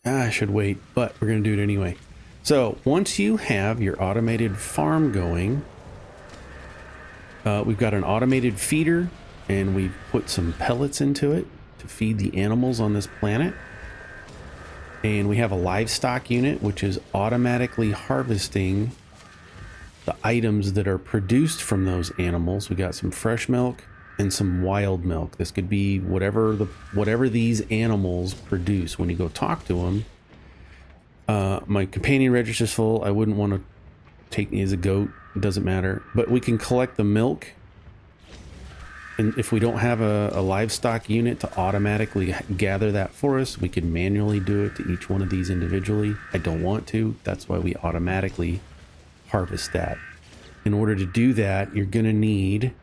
I should wait, but we're going to do it anyway. So once you have your automated farm going, we've got an automated feeder, and we've put some pellets into it to feed the animals on this planet. And we have a livestock unit, which is automatically harvesting the items that are produced from those animals. We got some fresh milk and some wild milk. This could be whatever these animals produce. When you go talk to them, my companion register's full. I wouldn't want to take me as a goat. It doesn't matter. But we can collect the milk. And if we don't have a livestock unit to automatically gather that for us, we can manually do it to each one of these individually. I don't want to. That's why we automatically harvest that. In order to do that, you're going to need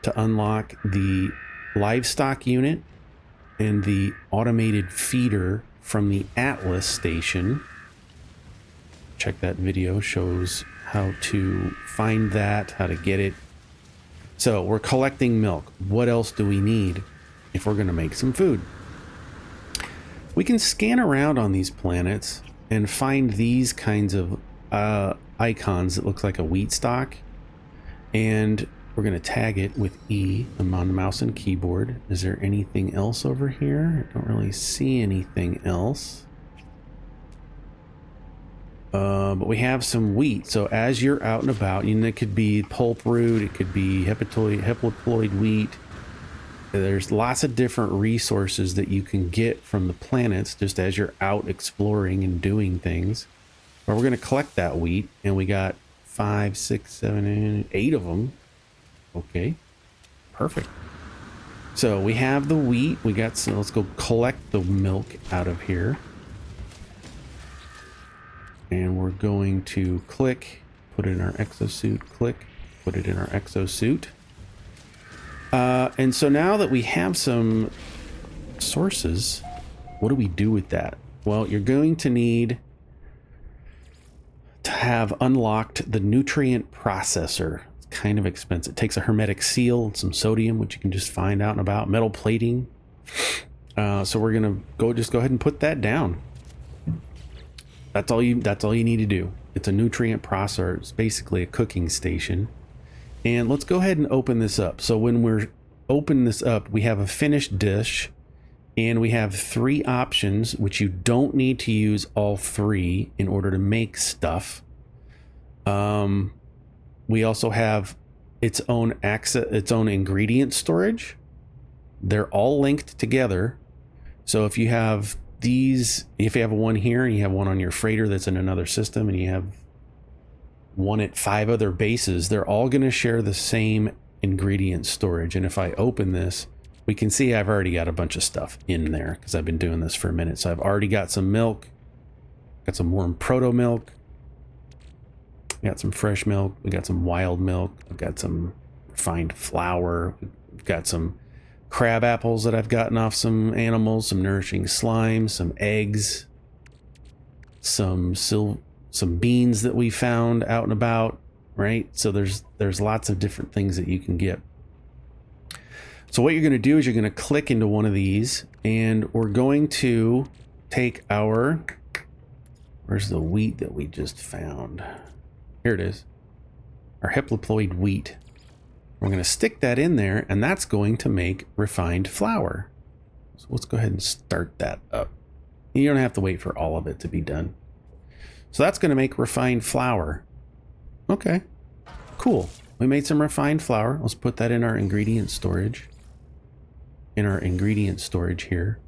to unlock the livestock unit and the automated feeder from the Atlas station. Check that video, shows how to find that, how to get it. So we're collecting milk. What else do we need if we're going to make some food? We can scan around on these planets and find these kinds of icons that looks like a wheat stalk, and we're going to tag it with E. I'm on the mouse and keyboard. Is there anything else over here? I don't really see anything else. But we have some wheat. So as you're out and about, you know, it could be pulp root, it could be heptaploid wheat. There's lots of different resources that you can get from the planets just as you're out exploring and doing things. But we're going to collect that wheat, and we got 5, 6, 7, 8 of them. Okay, perfect. So we have the wheat. We got some. Let's go collect the milk out of here. And we're going to click, put it in our exosuit, click, put it in our exosuit. And so now that we have some sources, what do we do with that? Well, you're going to need to have unlocked the nutrient processor. It's kind of expensive. It takes a hermetic seal and some sodium, which you can just find out and about, metal plating. So we're going to go ahead and put that down. That's all you need to do. It's a nutrient processor. It's basically a cooking station. And let's go ahead and open this up. So when we're open this up, we have a finished dish, and we have 3 options, which you don't need to use all 3 in order to make stuff. We also have its own ingredient storage. They're all linked together. So if you have if you have one here and you have one on your freighter that's in another system, and you have one at 5 other bases, they're all going to share the same ingredient storage. And if I open this, we can see I've already got a bunch of stuff in there because I've been doing this for a minute. So I've already got some milk, got some warm proto milk, got some fresh milk, we got some wild milk, I've got some refined flour, we've got some crab apples that I've gotten off some animals, some nourishing slime, some eggs, some beans that we found out and about, right? So there's lots of different things that you can get. So what you're going to do is you're going to click into one of these, and we're going to take where's the wheat that we just found? Here it is. Our heptaploid wheat. We're going to stick that in there, and that's going to make refined flour. So let's go ahead and start that up. You don't have to wait for all of it to be done. So that's going to make refined flour. Okay, cool. We made some refined flour. Let's put that in our ingredient storage. Here.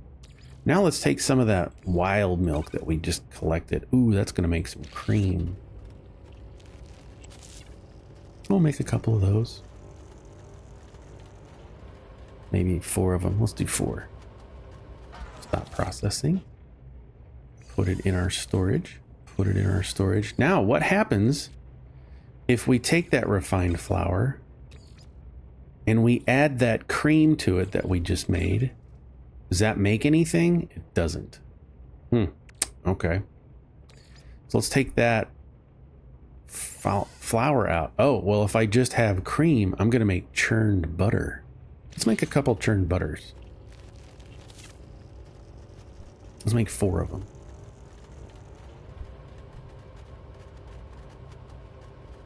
Now let's take some of that wild milk that we just collected. Ooh, that's going to make some cream. We'll make a couple of those. Maybe 4 of them. Let's do 4. Stop processing. Put it in our storage. Now, what happens if we take that refined flour and we add that cream to it that we just made? Does that make anything? It doesn't. Okay. So let's take that flour out. Oh, well, if I just have cream, I'm going to make churned butter. Let's make a couple churned butters. Let's make 4 of them.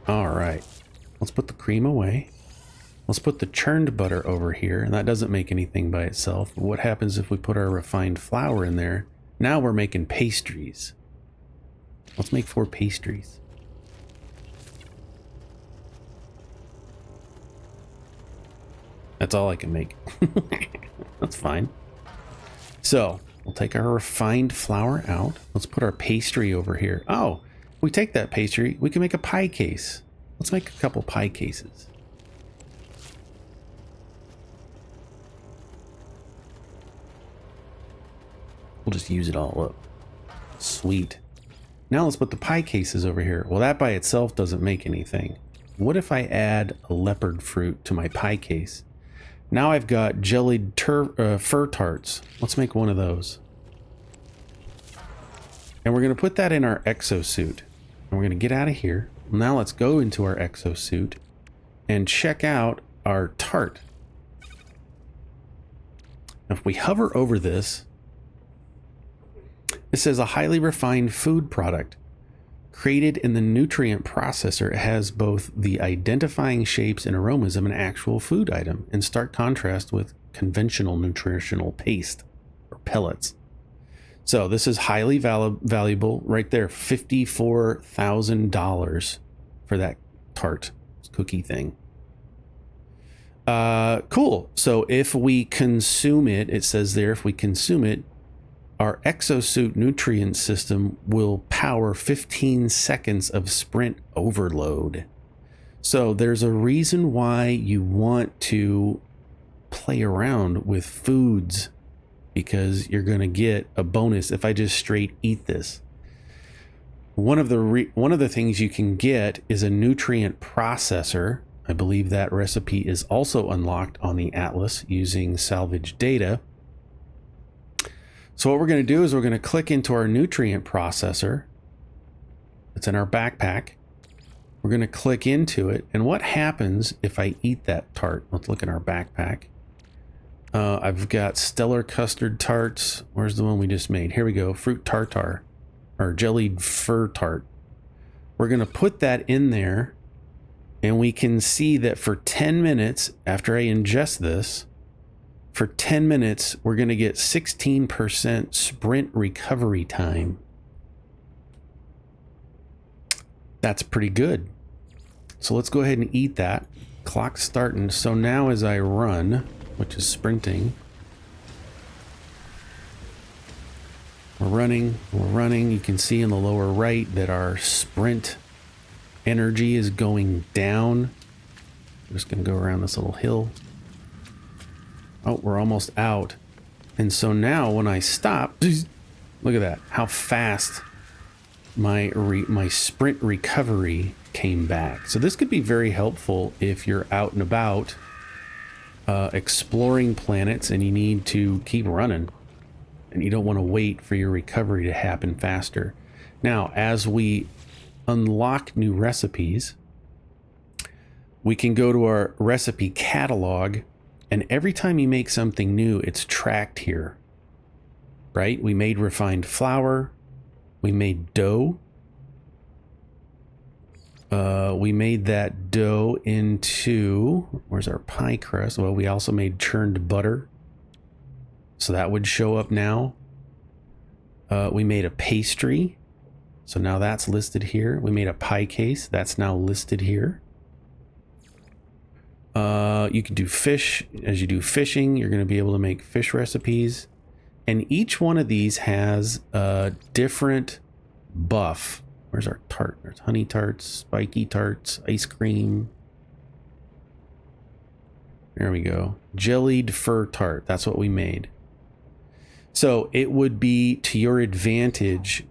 All right, let's put the cream away. Let's put the churned butter over here, and that doesn't make anything by itself. What happens if we put our refined flour in there? Now we're making pastries. Let's make 4 pastries. That's all I can make. That's fine. So we'll take our refined flour out. Let's put our pastry over here. Oh, we take that pastry, we can make a pie case. Let's make a couple pie cases. We'll just use it all up. Sweet. Now let's put the pie cases over here. Well, that by itself doesn't make anything. What if I add a leopard fruit to my pie case? Now I've got jellied fir tarts. Let's make one of those. And we're going to put that in our exosuit. And we're going to get out of here. Now let's go into our exosuit and check out our tart. If we hover over this, it says a highly refined food product. Created in the nutrient processor, it has both the identifying shapes and aromas of an actual food item, in stark contrast with conventional nutritional paste or pellets. So this is highly valuable right there. $54,000 for that tart cookie thing. Cool. So if we consume it, it says there, if we consume it, our exosuit nutrient system will power 15 seconds of sprint overload. So there's a reason why you want to play around with foods, because you're going to get a bonus if I just straight eat this. One of the things you can get is a nutrient processor. I believe that recipe is also unlocked on the Atlas using salvage data. So what we're going to do is we're going to click into our nutrient processor. It's in our backpack. We're going to click into it. And what happens if I eat that tart? Let's look in our backpack. I've got stellar custard tarts. Where's the one we just made? Here we go. Fruit tartar, or jellied fir tart. We're going to put that in there. And we can see that for 10 minutes after I ingest this, for 10 minutes, we're going to get 16% sprint recovery time. That's pretty good. So let's go ahead and eat that. Clock's starting. So now as I run, which is sprinting, we're running. You can see in the lower right that our sprint energy is going down. I'm just going to go around this little hill. Oh, we're almost out. And so now when I stop, look at that, how fast my sprint recovery came back. So this could be very helpful if you're out and about exploring planets and you need to keep running and you don't want to wait for your recovery to happen faster. Now, as we unlock new recipes, we can go to our recipe catalog. And every time you make something new, it's tracked here, right? We made refined flour. We made dough. We made that dough into, where's our pie crust? Well, we also made churned butter. So that would show up now. We made a pastry. So now that's listed here. We made a pie case. That's now listed here. You can do fish. As you do fishing, you're going to be able to make fish recipes. And each one of these has a different buff. Where's our tart? There's honey tarts, spiky tarts, ice cream. There we go. Jellied fir tart. That's what we made. So it would be to your advantage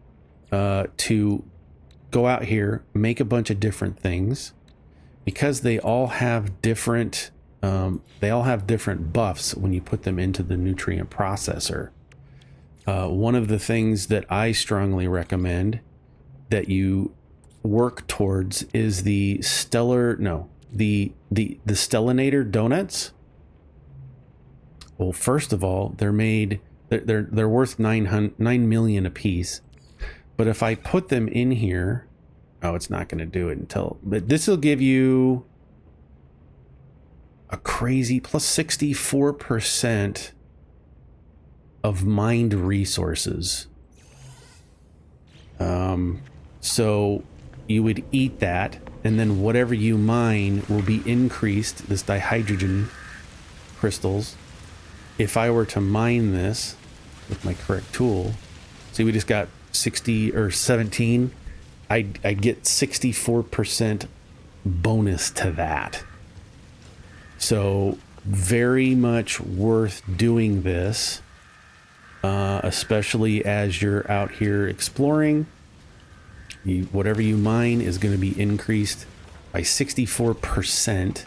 to go out here, make a bunch of different things, because they all have different buffs when you put them into the nutrient processor. One of the things that I strongly recommend that you work towards is the Stellinator donuts. Well, first of all, they're worth 9 million a piece. But if I put them in here, Oh, it's not going to do it until, but this will give you a crazy plus 64% of mined resources. So you would eat that, and then whatever you mine will be increased, this dihydrogen crystals. If I were to mine this with my correct tool, see, we just got 60 or 17. I get 64% bonus to that. So very much worth doing this, especially as you're out here exploring. Whatever you mine is going to be increased by 64%.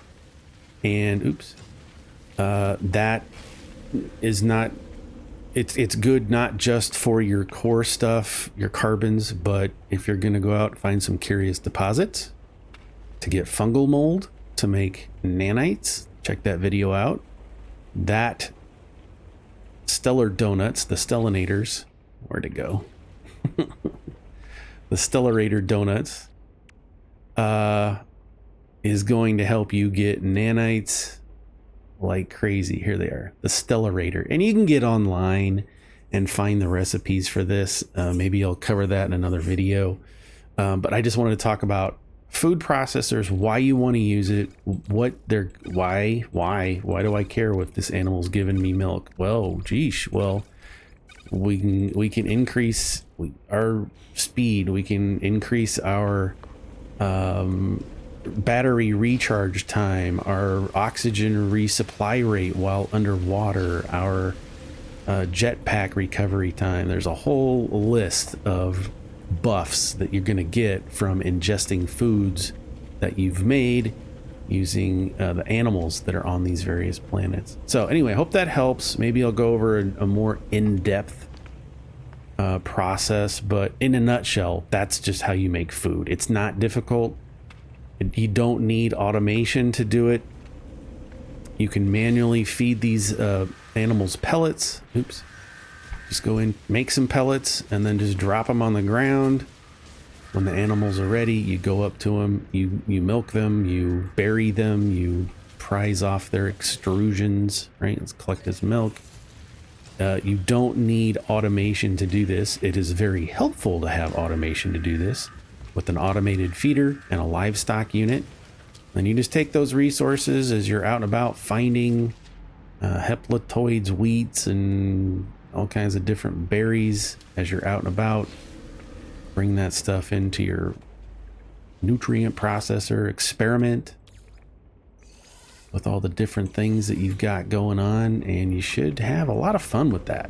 And oops, that is not, it's good not just for your core stuff, your carbons, but if you're going to go out and find some curious deposits to get fungal mold to make nanites, check that video out. That stellar donuts, the stellanators, where'd it go? The stellarator donuts is going to help you get nanites like crazy. Here they are, the stellarator, and you can get online and find the recipes for this. Maybe I'll cover that in another video, but I just wanted to talk about food processors, why you want to use it, what they're, why do I care what this animal's giving me milk? Well, geesh, well, we can increase our speed, we can increase our battery recharge time, our oxygen resupply rate while underwater, our jetpack recovery time. There's a whole list of buffs that you're going to get from ingesting foods that you've made using the animals that are on these various planets. So anyway, I hope that helps. Maybe I'll go over a more in-depth process, but in a nutshell, that's just how you make food. It's not difficult. You don't need automation to do it. You can manually feed these animals pellets. Oops. Just go in, make some pellets, and then just drop them on the ground. When the animals are ready, you go up to them, you milk them, you bury them, you prize off their extrusions, right? Let's collect this milk. You don't need automation to do this. It is very helpful to have automation to do this with an automated feeder and a livestock unit. Then you just take those resources as you're out and about finding hepatotoids, wheats, and all kinds of different berries as you're out and about. Bring that stuff into your nutrient processor, experiment with all the different things that you've got going on, and you should have a lot of fun with that.